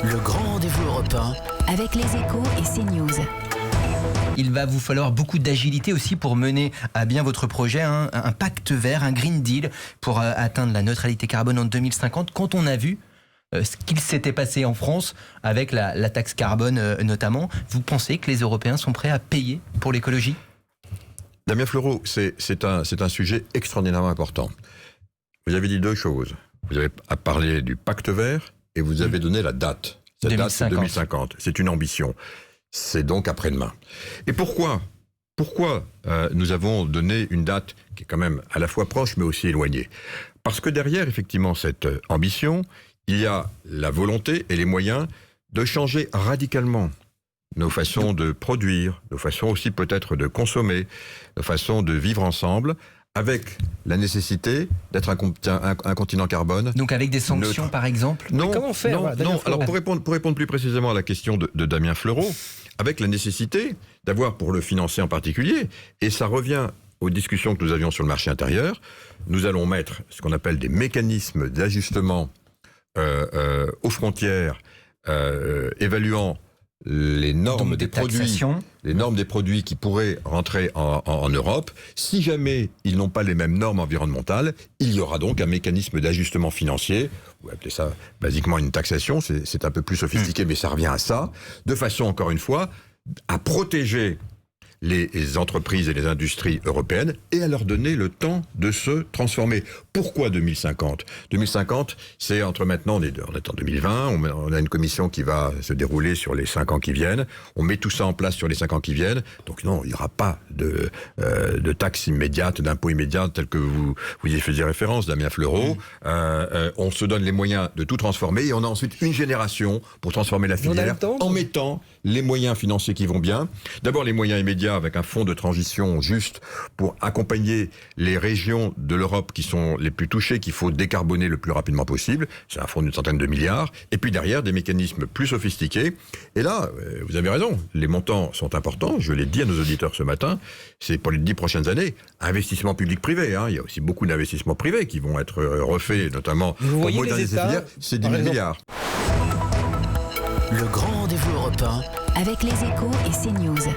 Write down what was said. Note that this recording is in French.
Le grand rendez-vous européen avec les Échos et CNews. Il va vous falloir beaucoup d'agilité aussi pour mener à bien votre projet, un pacte vert, un Green Deal pour atteindre la neutralité carbone en 2050. Quand on a vu ce qu'il s'était passé en France avec la taxe carbone notamment, vous pensez que les Européens sont prêts à payer pour l'écologie ? Damien Fleureau, c'est un sujet extraordinairement important. Vous avez dit deux choses. Vous avez parlé du pacte vert et vous avez donné la date. Cette 2050. date, c'est 2050. C'est une ambition. C'est donc après-demain. Et pourquoi nous avons donné une date qui est quand même à la fois proche mais aussi éloignée ? Parce que derrière, effectivement, cette ambition, il y a la volonté et les moyens de changer radicalement nos façons de produire, nos façons aussi peut-être de consommer, nos façons de vivre ensemble, avec la nécessité d'être un continent carbone. Donc avec des sanctions neutre. Par exemple ? Non, mais comment faire, non. Alors pour répondre plus précisément à la question de Damien Fleureau, avec la nécessité d'avoir, pour le financer en particulier, et ça revient aux discussions que nous avions sur le marché intérieur, nous allons mettre ce qu'on appelle des mécanismes d'ajustement aux frontières, évaluant les normes des produits qui pourraient rentrer en Europe. Si jamais ils n'ont pas les mêmes normes environnementales, il y aura donc un mécanisme d'ajustement financier. Vous appelez ça basiquement une taxation, c'est un peu plus sophistiqué, mais ça revient à ça, de façon, encore une fois, à protéger les entreprises et les industries européennes et à leur donner le temps de se transformer. Pourquoi 2050 ? 2050, c'est entre maintenant, on est en 2020, on a une commission qui va se dérouler sur les 5 ans qui viennent, on met tout ça en place sur les 5 ans qui viennent, donc non, il n'y aura pas de taxes immédiates, d'impôts immédiats, tel que vous y faisiez référence, Damien Fleureau. On se donne les moyens de tout transformer et on a ensuite une génération pour transformer la filière en mettant les moyens financiers qui vont bien. D'abord les moyens immédiats avec un fonds de transition juste pour accompagner les régions de l'Europe qui sont les plus touchées, qu'il faut décarboner le plus rapidement possible. C'est un fonds d'une centaine de milliards. Et puis derrière, des mécanismes plus sophistiqués. Et là, vous avez raison, les montants sont importants. Je l'ai dit à nos auditeurs ce matin, c'est pour les 10 prochaines années. Investissement public-privé. Il y a aussi beaucoup d'investissements privés qui vont être refaits, notamment pour moderniser ces filières. C'est 10 000 milliards. Le grand rendez-vous européen avec les Échos et CNews.